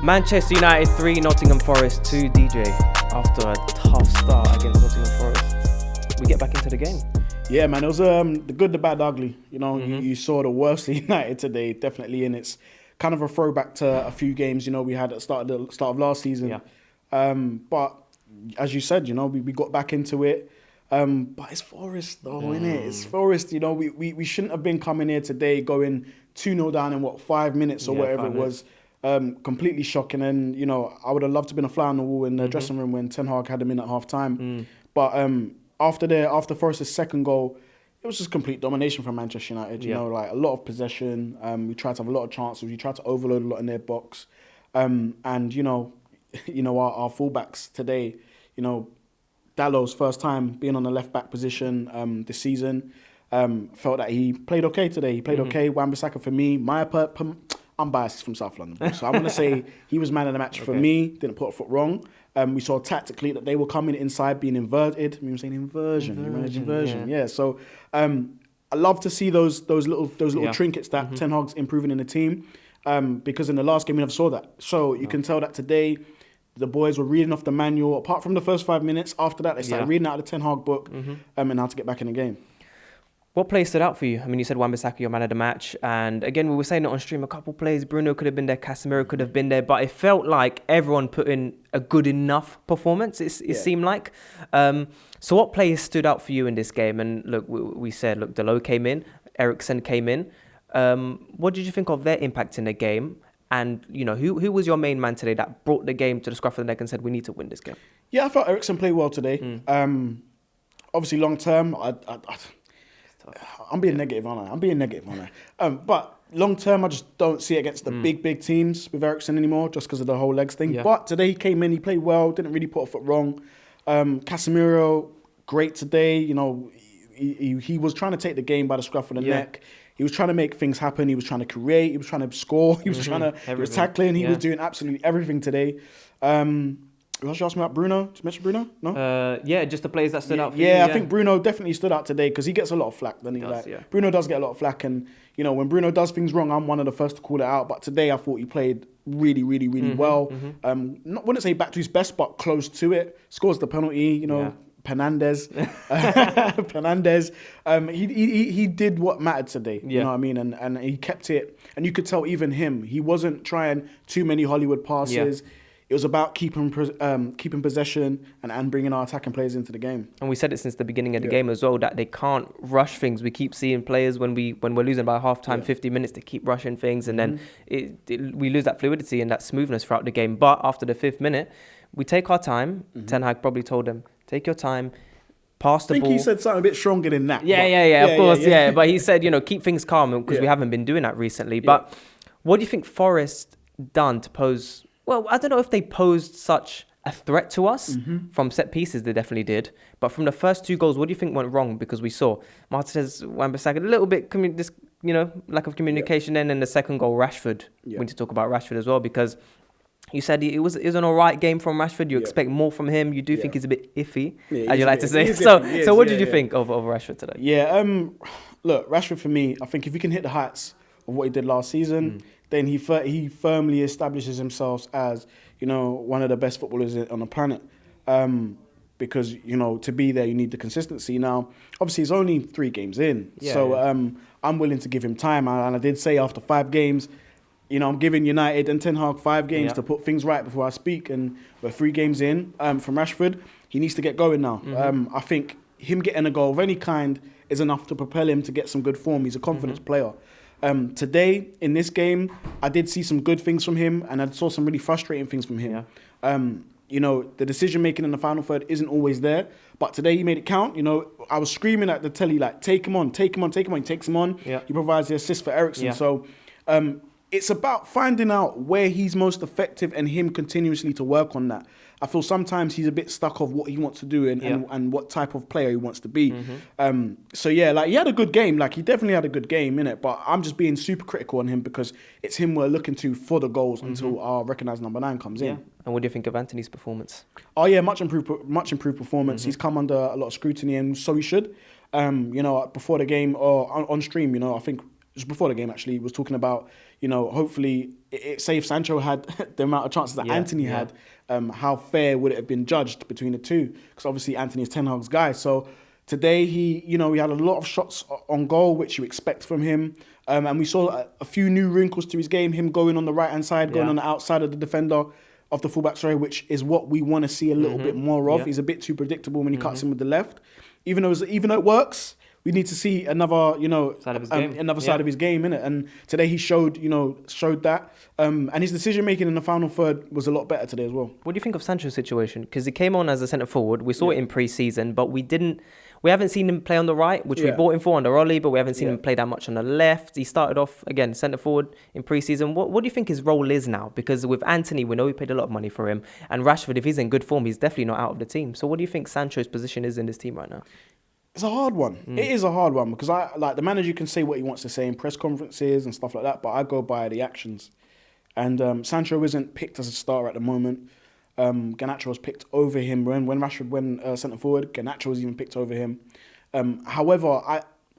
Manchester United 3, Nottingham Forest 2, DJ. After a tough start against Nottingham Forest, we get back into the game. Yeah, man, it was the good, the bad, the ugly. You know, you saw the worst of United today, definitely, and it's kind of a throwback to a few games, you know, we had at the start of last season. Yeah. But as you said, you know, we got back into it. But it's Forest though, innit? It's Forest, you know, we shouldn't have been coming here today going 2-0 down in 5 minutes or whatever it was. Completely shocking, and you know, I would have loved to have been a fly on the wall in the dressing room when Ten Hag had him in at half time. But after Forest's second goal, it was just complete domination from Manchester United. You know, like a lot of possession. We tried to have a lot of chances. We tried to overload a lot in their box. And you know, our fullbacks today, you know, Dallow's first time being on the left back position this season. Felt that he played okay today. He played okay. Wan-Bissaka for me, I'm biased from South London, bro. So I'm going to say he was man of the match for me. Didn't put a foot wrong. We saw tactically that they were coming inside, being inverted. I mean, I'm saying inversion. Yeah. So I love to see those little trinkets that Ten Hag's improving in the team. Because in the last game we never saw that. So you can tell that today the boys were reading off the manual. Apart from the first 5 minutes, after that they started reading out of the Ten Hag book and how to get back in the game. What play stood out for you? I mean, you said Wan-Bissaka, your man of the match. And again, we were saying it on stream, a couple plays. Bruno could have been there, Casemiro could have been there. But it felt like everyone put in a good enough performance, it seemed like. So what players stood out for you in this game? And look, we said, look, Delo came in, Eriksen came in. What did you think of their impact in the game? And, you know, who was your main man today that brought the game to the scruff of the neck and said, we need to win this game? Yeah, I thought Eriksen played well today. Obviously, long term, I'm being negative, aren't I? But long term, I just don't see it against the big teams with Eriksen anymore, just because of the whole legs thing. Yeah. But today he came in, he played well, didn't really put a foot wrong. Casemiro, great today. You know, he was trying to take the game by the scruff of the neck. He was trying to make things happen. He was trying to create. He was trying to score. He was he was tackling. He was doing absolutely everything today. You asked me about Bruno? Did you mention Bruno? No? Just the players that stood out for you. Yeah, I think Bruno definitely stood out today because he gets a lot of flack. Bruno does get a lot of flack, and you know, when Bruno does things wrong, I'm one of the first to call it out. But today I thought he played really well. Wouldn't say back to his best, but close to it. Scores the penalty, you know. Penandes. He did what mattered today. You know what I mean? And he kept it. And you could tell even him, he wasn't trying too many Hollywood passes. It was about keeping possession and bringing our attacking players into the game. And we said it since the beginning of the game as well, that they can't rush things. We keep seeing players when we're losing by half time, 50 minutes, they keep rushing things, and then we lose that fluidity and that smoothness throughout the game. But after the 5th minute, we take our time. Ten Hag probably told them, take your time, pass the ball. I think he said something a bit stronger than that. Of course. But he said, you know, keep things calm because we haven't been doing that recently. But what do you think Forest done to pose... Well, I don't know if they posed such a threat to us. From set pieces, they definitely did. But from the first 2 goals, what do you think went wrong? Because we saw Martinez, Wan-Bissaka, a little bit, lack of communication. Then in the second goal, Rashford. We need to talk about Rashford as well because you said it was an all right game from Rashford. You expect more from him. You do think he's a bit iffy, as you like to say. So what did you think of Rashford today? Yeah, look, Rashford for me, I think if he can hit the heights of what he did last season, then he firmly establishes himself as, you know, one of the best footballers on the planet. Because, you know, to be there, you need the consistency. Now, obviously, he's only 3 games in. I'm willing to give him time. And I did say after 5 games, you know, I'm giving United and Ten Hag 5 games to put things right before I speak. And we're 3 games in from Rashford. He needs to get going now. I think him getting a goal of any kind is enough to propel him to get some good form. He's a confidence player. Today, in this game, I did see some good things from him and I saw some really frustrating things from him. You know, the decision-making in the final third isn't always there, but today he made it count. You know, I was screaming at the telly, like, take him on. He takes him on. He provides the assist for Eriksen. So it's about finding out where he's most effective and him continuously to work on that. I feel sometimes he's a bit stuck of what he wants to do and what type of player he wants to be. So yeah, like he had a good game. Like he definitely had a good game, innit? But I'm just being super critical on him because it's him we're looking to for the goals until our recognised number 9 comes in. And what do you think of Anthony's performance? Oh yeah, much improved performance. He's come under a lot of scrutiny and so he should. You know, before the game or on stream, you know, I think was before the game actually, was talking about, hopefully, say if Sancho had the amount of chances that Anthony had, how fair would it have been judged between the two? Because obviously Anthony is Ten Hag's guy. So today he had a lot of shots on goal, which you expect from him. And we saw a few new wrinkles to his game, him going on the right-hand side, going on the outside of the defender, of the fullback, which is what we want to see a little bit more of. He's a bit too predictable when he cuts in with the left. Even though it works, we need to see another, side of his game. Another side of his game, innit? And today he showed that. And his decision making in the final third was a lot better today as well. What do you think of Sancho's situation? Because he came on as a centre forward. We saw it in pre-season, but we haven't seen him play on the right, which we bought him for under Ollie, but we haven't seen him play that much on the left. He started off, again, centre forward in pre-season. What do you think his role is now? Because with Anthony, we know we paid a lot of money for him. And Rashford, if he's in good form, he's definitely not out of the team. So what do you think Sancho's position is in this team right now? It's a hard one. It is a hard one because the manager can say what he wants to say in press conferences and stuff like that, but I go by the actions. And Sancho isn't picked as a starter at the moment. Garnacho was picked over him when Rashford went centre forward. Garnacho was even picked over him. However,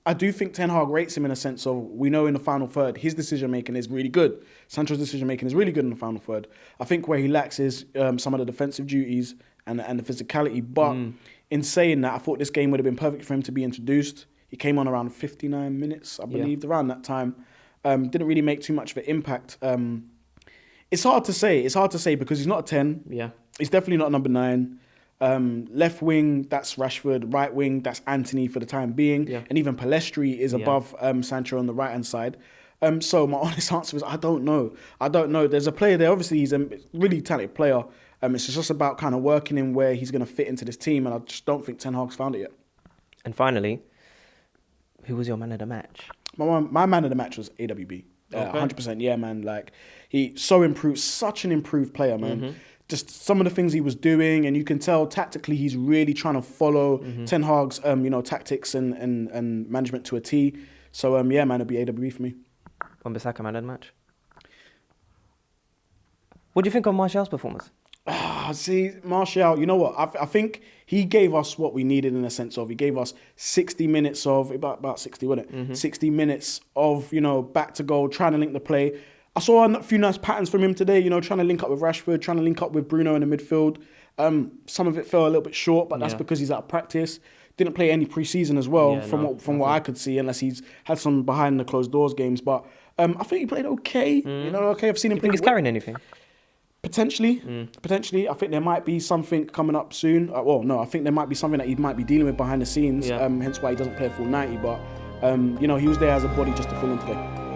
I do think Ten Hag rates him in a sense of, we know in the final third his decision making is really good. Sancho's decision making is really good in the final third. I think where he lacks is some of the defensive duties and the physicality. But in saying that, I thought this game would have been perfect for him to be introduced. He came on around 59 minutes, I believe, around that time. Didn't really make too much of an impact. It's hard to say. It's hard to say because he's not a 10. Yeah. He's definitely not number 9. Left wing, that's Rashford. Right wing, that's Anthony for the time being. Yeah. And even Palestri is above Sancho on the right-hand side. So my honest answer is I don't know. There's a player there. Obviously, he's a really talented player. It's just about kind of working in where he's going to fit into this team. And I just don't think Ten Hag's found it yet. And finally, who was your man of the match? My man of the match was AWB. 100%, yeah, man. Like, he so improved, such an improved player, man. Just some of the things he was doing, and you can tell tactically he's really trying to follow Ten Hag's, tactics and management to a T. So, yeah, man, it'd be AWB for me. Wan-Bissaka, man of the match. What do you think of Martial's performance? See, Martial, you know what? I think he gave us what we needed in a sense of, he gave us 60 minutes of, about 60, wasn't it? 60 minutes of, back to goal, trying to link the play. I saw a few nice patterns from him today, trying to link up with Rashford, trying to link up with Bruno in the midfield. Some of it fell a little bit short, but that's because he's out of practice. Didn't play any pre-season as well, from what I could see, unless he's had some behind the closed doors games. But I think he played okay. Okay. I've seen him. You think he's carrying anything? Potentially. I think there might be something coming up soon. I think there might be something that he might be dealing with behind the scenes. Hence why he doesn't play a full 90. But he was there as a body just to fill in today.